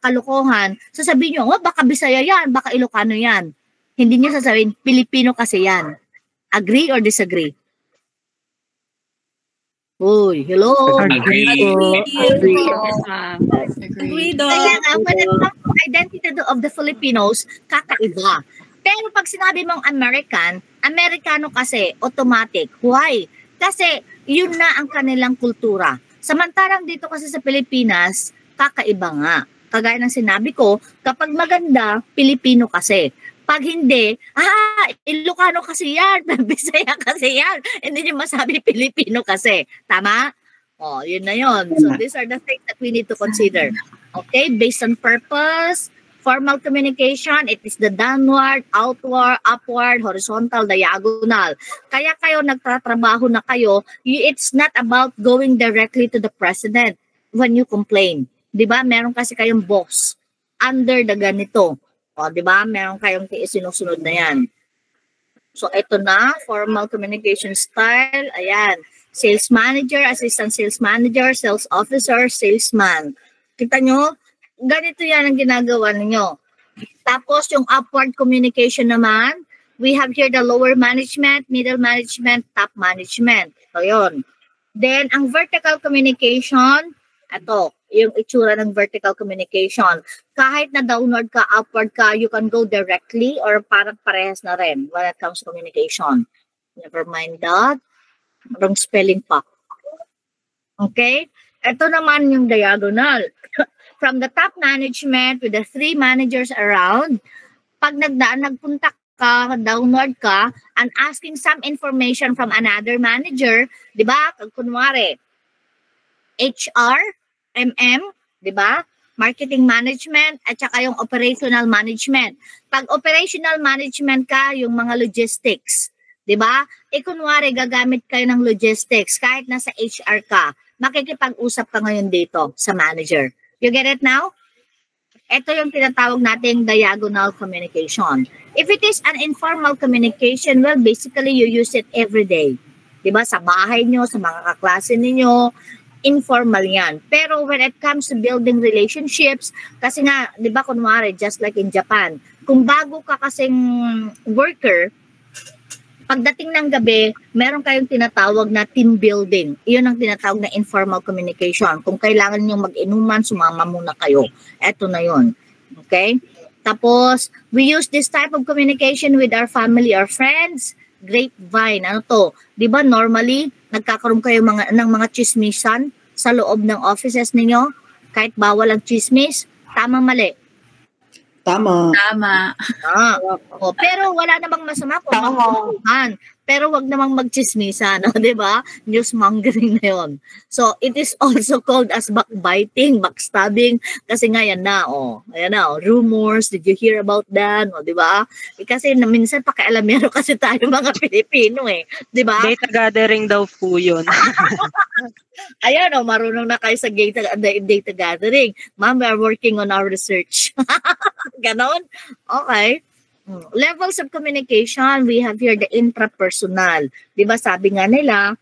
kalokohan, sasabihin nyo, baka Bisaya yan, baka Ilocano yan. Hindi niya sasabihin, Pilipino kasi yan. Agree or disagree? Uy, hello. Agree. Agree. Kaya nga, when it comes to identity of the Filipinos, kakaiba. Pero pag sinabi mong American, Amerikano kasi, automatic. Why? Kasi yun na ang kanilang kultura. Samantarang dito kasi sa Pilipinas, kakaiba nga. Kagaya ng sinabi ko, kapag maganda, Pilipino kasi. Pag hindi, Ilocano kasi yan, Bisaya kasi yan. Hindi niyo masabi Pilipino kasi. Tama? Oh, yun na yun. So these are the things that we need to consider. Okay, based on purpose, formal communication, it is the downward, outward, upward, horizontal, diagonal. Kaya kayo nagtatrabaho na kayo, it's not about going directly to the president when you complain. 'Di ba? Meron kasi kayong boss under the ganito. O, 'di ba? Meron kayong sinusunod na 'yan. So ito na, formal communication style. Ayan. Sales manager, assistant sales manager, sales officer, salesman. Kita nyo? Ganito yan ang ginagawa ninyo. Tapos yung upward communication naman, we have here the lower management, middle management, top management. So yun. Then ang vertical communication, ito, yung itsura ng vertical communication. Kahit na downward ka, upward ka, you can go directly or parang parehas na rin when it comes to communication. Never mind that. Wrong spelling pa. Okay? Ito naman yung diagonal. From the top management with the 3 managers around, pag nagpunta ka, downward ka, and asking some information from another manager, di ba? Kunwari, HR, MM, di ba? Marketing management, at saka yung operational management. Pag operational management ka, yung mga logistics, di ba? Kunwari, gagamit kayo ng logistics, kahit nasa HR ka, makikipag-usap ka ngayon dito sa manager. You get it now? Ito yung tinatawag nating diagonal communication. If it is an informal communication, well, basically, you use it every day. Diba? Sa bahay nyo, sa mga kaklase ninyo, informal yan. Pero when it comes to building relationships, kasi nga, diba, kunwari, just like in Japan, kung bago ka kasing worker, pagdating ng gabi, meron kayong tinatawag na team building. Iyon ang tinatawag na informal communication. Kung kailangan nyo mag-inuman, sumama muna kayo. Eto na yun. Okay? Tapos, we use this type of communication with our family or friends. Grapevine. Ano to? Diba normally, nagkakaroon kayo ng mga chismisan sa loob ng offices ninyo? Kahit bawal ang chismis? Tama, mali? Tama. Tama. Pero wala namang masama kung magkwentuhan. pero wag namang magchismisa, no? 'Di ba? News mongering na 'yon. So, it is also called as backbiting, backstabbing, kasi nga yan na, ayan na, rumors, did you hear about that? O, 'di ba? Kasi minsan pakialamero kasi tayo mga Pilipino, 'di ba? Data gathering daw po yun. Ayan, marunong na kayo sa data gathering. Ma'am, we are working on our research. Ganon? Okay. Levels of communication, we have here the intrapersonal. Diba sabi nga nila,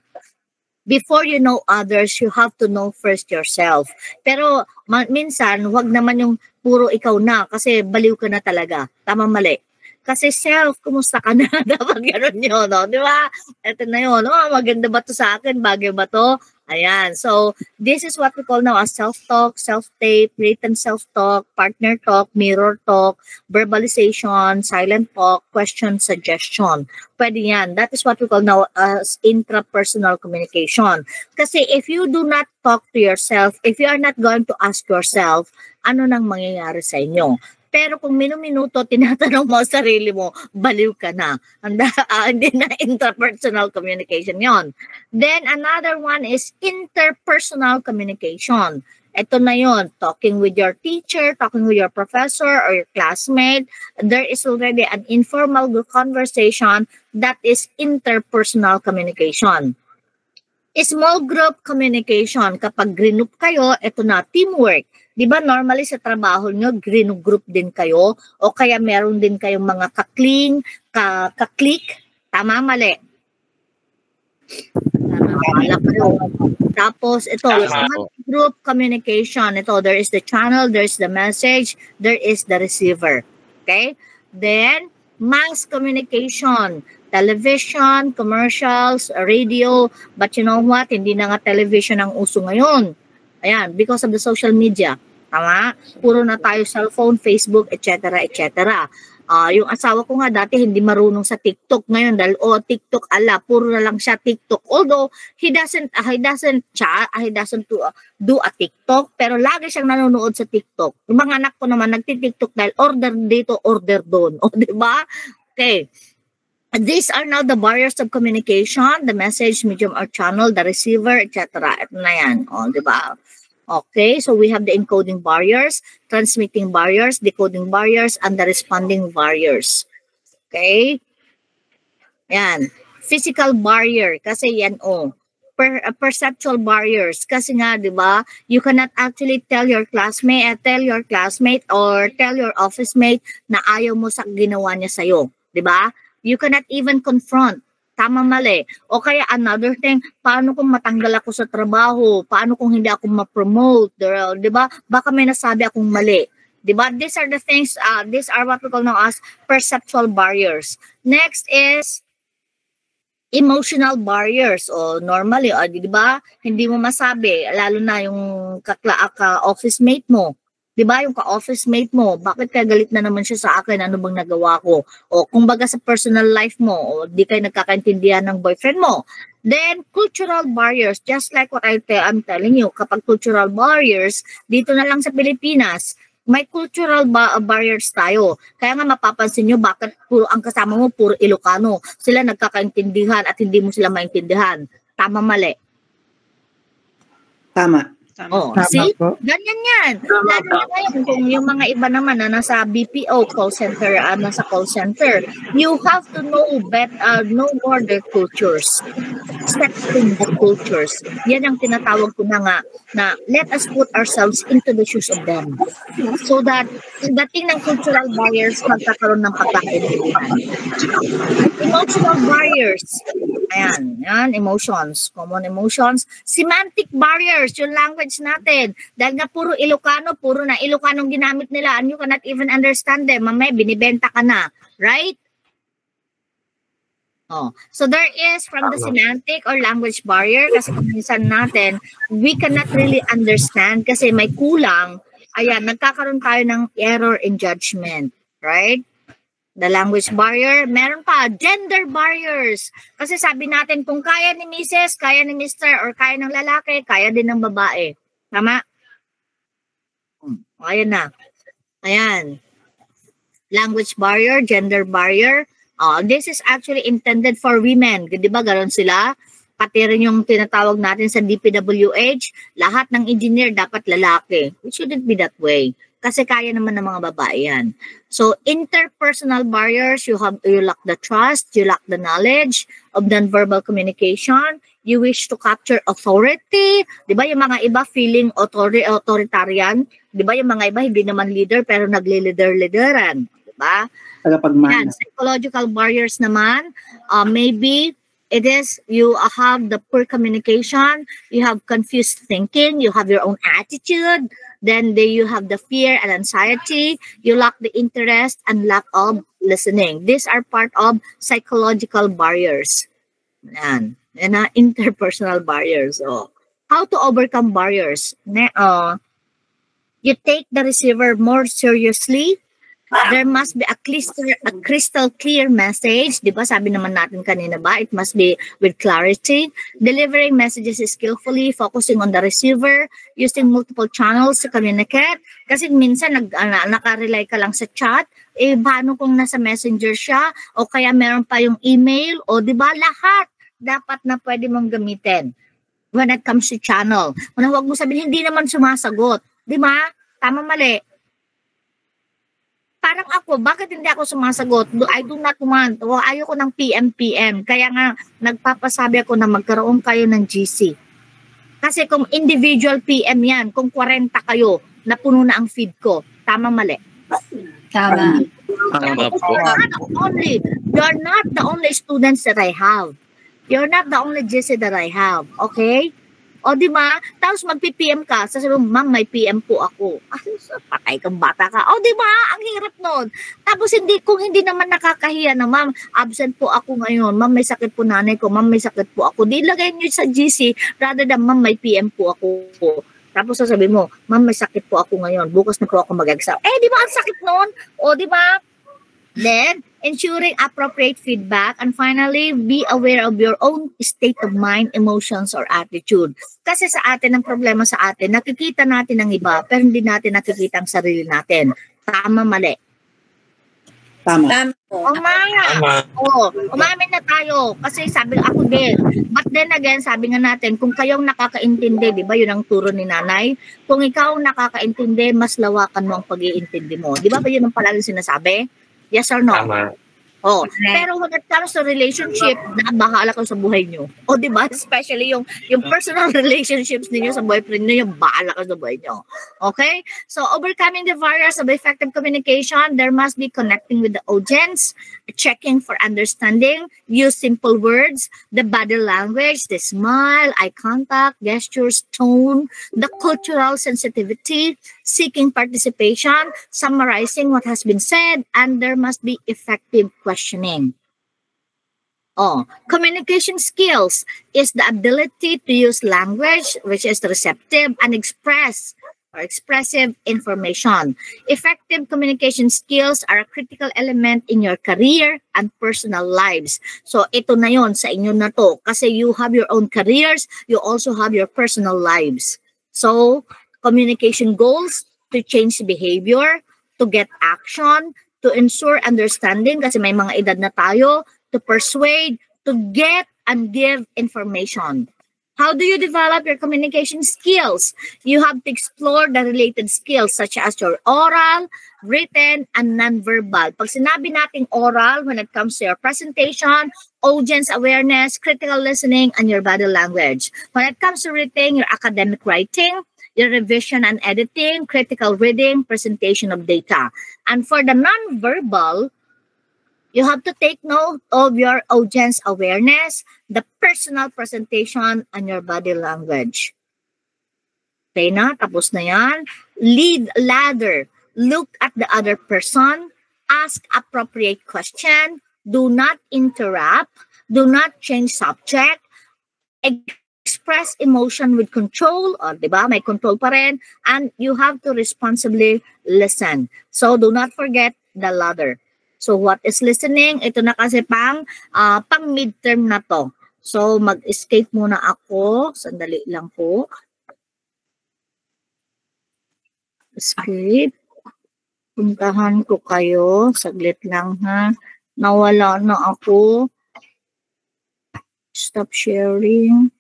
before you know others, you have to know first yourself. Pero minsan, wag naman yung puro ikaw na kasi baliw ka na talaga. Tama mali. Kasi self, kumusta ka na? Dapat gano'n yun, no? Di ba? Ito na yun. Maganda ba to sa akin? Bagay ba to? Ayan. So, this is what we call now as self-talk, self-tape, written self-talk, partner talk, mirror talk, verbalization, silent talk, question, suggestion. Pwede yan. That is what we call now as intrapersonal communication. Kasi if you do not talk to yourself, if you are not going to ask yourself, ano nang mangyayari sa inyo? Pero kung minuminuto, tinatanong mo sa sarili mo, baliw ka na. Hindi na interpersonal communication yon. Then another one is interpersonal communication. Ito na yon, talking with your teacher, talking with your professor or your classmate. There is already an informal conversation that is interpersonal communication. Small group communication, kapag group kayo, ito na, teamwork. Di ba normally sa trabaho nyo, group din kayo o kaya meron din kayong mga kakling, kaklik, tama mali. Tapos ito, group communication, ito, there is the channel, there is the message, there is the receiver. Okay? Then, mass communication, television, commercials, radio, but you know what? Hindi na nga television ang uso ngayon. Ayan, because of the social media. Tama? Puro na tayo cellphone, Facebook, etc. etc. Yung asawa ko nga dati hindi marunong sa TikTok ngayon dahil TikTok puro na lang siya TikTok. Although he doesn't do a TikTok, pero lagi siyang nanonood sa TikTok. Yung mga anak ko naman nagti-TikTok dahil order dito, order doon. O, di ba? Okay. These are now the barriers of communication, the message, medium or channel, the receiver, etc. Ito na yan. O, di ba? Okay, so we have the encoding barriers, transmitting barriers, decoding barriers, and the responding barriers. Okay? Yan. Physical barrier, kasi yan perceptual barriers, kasi nga, di ba, you cannot actually tell your classmate or tell your office mate na ayaw mo sa ginawa niya sa'yo. Di ba? You cannot even confront. Tama mali. O kaya another thing, paano kung matanggal ako sa trabaho? Paano kung hindi ako ma-promote? Di ba? Baka may nasabi akong mali. Di ba? These are the things, these are what we call now as perceptual barriers. Next is emotional barriers. O normally, di ba? Hindi mo masabi, lalo na yung ka-office mate mo. Diba yung ka-office mate mo, bakit kaya galit na naman siya sa akin, ano bang nagawa ko? O kumbaga sa personal life mo, o di kayo nagkakaintindihan ng boyfriend mo. Then, cultural barriers, just like what I'm telling you, kapag cultural barriers, dito na lang sa Pilipinas, may cultural barriers tayo. Kaya nga mapapansin nyo, bakit ang kasama mo puro Ilocano. Sila nagkakaintindihan at hindi mo sila maintindihan. Tama mali? Tama. See? Ganyan yan. Lalo na ngayon, kung yung mga iba naman na nasa BPO call center, nasa call center, you have to know more their cultures. Accepting the cultures. Yan ang tinatawag ko na let us put ourselves into the shoes of them. So that, dating ng cultural barriers, magkakaroon ng pagkakaintindihan. Emotional barriers. Ayan, emotions, common emotions. Semantic barriers, yung language natin. Dahil nga puro Ilocano, puro na Ilocanong ginamit nila and you cannot even understand them. Mamaya, binibenta ka na. Right? So there is from the semantic or language barrier, kasi kung minsan natin, we cannot really understand kasi may kulang. Ayan, nagkakaroon tayo ng error in judgment. Right? The language barrier, meron pa, gender barriers. Kasi sabi natin, kung kaya ni Mrs., kaya ni Mr., or kaya ng lalaki, kaya din ng babae. Tama? Ayan na. Ayan. Language barrier, gender barrier, This is actually intended for women. Di ba, gano'n sila? Pati rin yung tinatawag natin sa DPWH, lahat ng engineer dapat lalaki. It shouldn't be that way. Kasi kaya naman ng mga babae yan. So, interpersonal barriers, you lack the trust, you lack the knowledge of nonverbal communication, you wish to capture authority. Di ba yung mga iba feeling authoritarian? Di ba yung mga iba hindi naman leader pero nagle-leader-leaderan? Di ba? Yan, psychological barriers naman, maybe it is you have the poor communication, you have confused thinking, you have your own attitude, then you have the fear and anxiety, you lack the interest and lack of listening. These are part of psychological barriers. Yan. And interpersonal barriers. So, how to overcome barriers? You take the receiver more seriously. There must be a crystal clear message. Di ba? Sabi naman natin kanina ba? It must be with clarity. Delivering messages skillfully, focusing on the receiver, using multiple channels to communicate. Kasi minsan nakarely ka lang sa chat. Paano kung nasa messenger siya? O kaya meron pa yung email? O di ba? Lahat dapat na pwede mong gamitin when it comes to channel. Huwag mo sabihin, hindi naman sumasagot. Di ba? Tama, mali. Parang ako, bakit hindi ako sumasagot? I do not want. O ayoko ng PM. Kaya nga, nagpapasabi ako na magkaroon kayo ng GC. Kasi kung individual PM yan, kung 40 kayo, napuno na ang feed ko. Tama, mali? Tama. You're not the only students that I have. You're not the only GC that I have. Okay? O, di ba? Tapos magpi-PM ka, sasabihin mo, ma'am, may PM po ako. Patay kang bata ka. O, di ba? Ang hirap nun. Tapos kung hindi naman nakakahiya na, ma'am, absent po ako ngayon. Ma'am, may sakit po nanay ko. Ma'am, may sakit po ako. Di lagay nyo sa GC rather than, ma'am, may PM po ako. Tapos sasabihin mo, ma'am, may sakit po ako ngayon. Bukas na po ako mag-exam. Di ba ang sakit nun? O, di ba? Then, ensuring appropriate feedback. And finally, be aware of your own state of mind, emotions, or attitude. Kasi sa atin, ang problema sa atin, nakikita natin ang iba, pero hindi natin nakikita ang sarili natin. Tama, mali? Tama. Umamin na tayo. Kasi sabi ako din. But then again, sabi nga natin, kung kayong nakakaintindi, di ba, yun ang turo ni nanay. Kung ikaw nakakaintindi, mas lawakan mo ang pag-iintindi mo. Di ba yun ang palagi sinasabi? Yes or no? Tama. Pero when it comes to relationship, bahala ka sa buhay nyo. O, di ba? Especially yung personal relationships ninyo sa boyfriend nyo, bahala ka sa buhay nyo. Okay? So, overcoming the barriers of effective communication, there must be connecting with the audience, checking for understanding, use simple words, the body language, the smile, eye contact, gestures, tone, the cultural sensitivity, seeking participation, summarizing what has been said, and there must be effective questioning. Communication skills is the ability to use language which is receptive and express or expressive information. Effective communication skills are a critical element in your career and personal lives. So ito na yon sa inyo na to kasi you have your own careers, you also have your personal lives. So communication goals to change behavior, to get action, to ensure understanding kasi may mga edad na tayo, to persuade, to get and give information. How do you develop your communication skills? You have to explore the related skills such as your oral, written, and nonverbal. Pag sinabi nating oral, when it comes to your presentation, audience awareness, critical listening, and your body language. When it comes to written, your academic writing, your revision and editing, critical reading, presentation of data. And for the nonverbal, you have to take note of your audience awareness, the personal presentation, and your body language. Okay na? Tapos na yan. Lead ladder. Look at the other person. Ask appropriate question. Do not interrupt. Do not change subject. Express emotion with control. O, diba? May control pa rin. And you have to responsibly listen. So, do not forget the ladder. So, what is listening? Ito na kasi pang midterm na to. So, mag-escape muna ako. Sandali lang po. Escape. Puntahan ko kayo. Saglit lang, ha? Nawala na ako. Stop sharing.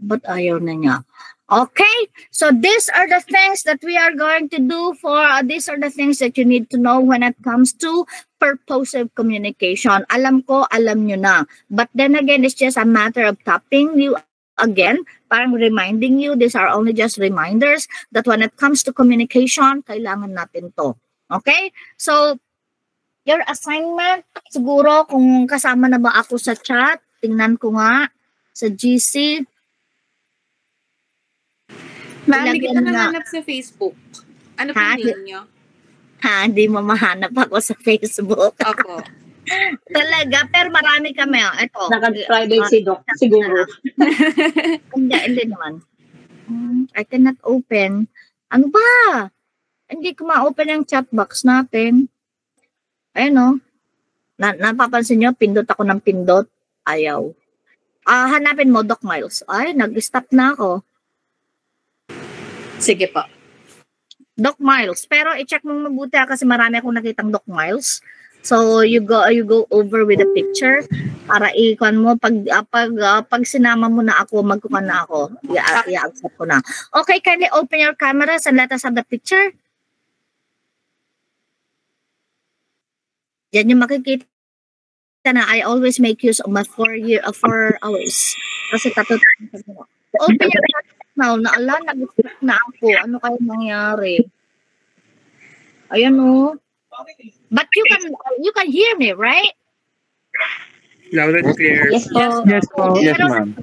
But ayaw na niya. Okay, so these are the things that we are going to do these are the things that you need to know when it comes to purposive communication. Alam ko, alam nyo na. But then again, it's just a matter of tapping you again, parang reminding you, these are only just reminders that when it comes to communication, kailangan natin to. Okay, so your assignment, siguro kung kasama na ba ako sa chat, tingnan ko nga sa GC. Ma'am, hindi kita nahanap sa Facebook. Ano po name nyo? Hindi mo mahanap ako sa Facebook. Opo. Talaga, pero marami kami. Ito. Naka-private si Doc, siguro. Hindi naman. I cannot open. Ano ba? Hindi ko ma-open yung chat box natin. Ayun o. Napapansin nyo, pindot ako ng pindot. Ayaw. Hanapin mo, Doc Miles. Ay, nag-stop na ako. Sige po. Doc Miles. Pero i-check mo mabuti kasi marami akong nakitang Doc Miles. So you go over with the picture para ikon mo pag sinama mo na ako, magkukan na ako. I-accept ko na. Okay, kindly open your cameras and let us have the picture. Yan yung makikita na I always make use of my 4 hours. Kasi open your cameras now. Nag-stop na ako. Ano kayo nangyari? Ayan o. But you can hear me, right? Loud and clear. Yes po. Yes po. Yes, ma'am.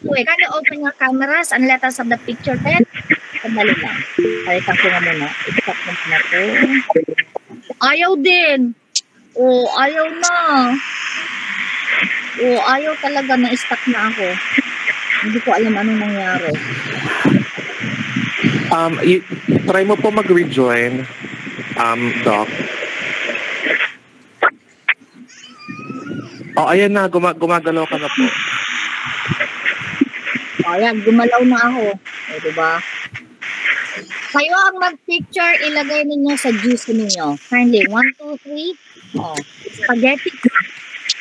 Can you open your cameras and let us have the picture then? Sandali lang. Palitan ko nga muna. I-stop mo na ito. Ayaw din. Ayaw na. Ayaw talaga na stuck na ako. Hindi ko alam anong nangyari. Try mo po mag-rejoin, Doc. Ayan na, gumagalaw ka na po. Ayan, gumalaw na ako. Diba? Kayo ang mag-picture, ilagay ninyo sa GC ninyo. Kindly, 1, 2, 3. Spaghetti.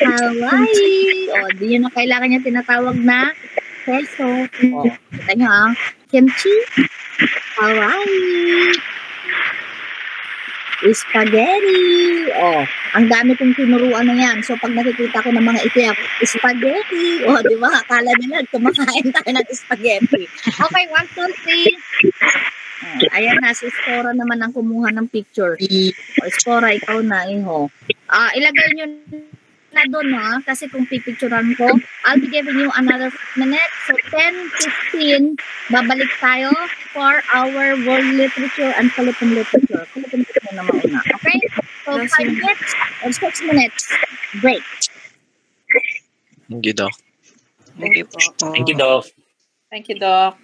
Hawaii. Di yun na kailangan niya tinatawag na peso. Kita nyo kimchi. Hawaii. Spaghetti. Ang dami kong tinuruan na yan. So, pag nakikita ko ng mga ikiyak, spaghetti. Di ba? Akala nila, kumakain tayo ng spaghetti. Okay, 1, 2, 3. Ayan na, si Spora naman ang kumuha ng picture. Spora, ikaw na, iho. Ilagay nyo na doon, kasi kung pipicturan ko, I'll be giving you another minute. So, 10, 15, babalik tayo for our world literature and Philippine literature. Philippine literature na mauna. Okay? So, 5 minutes or 6 minutes break. Thank you, Doc. Thank you po. Thank you, Doc. Thank you, Doc.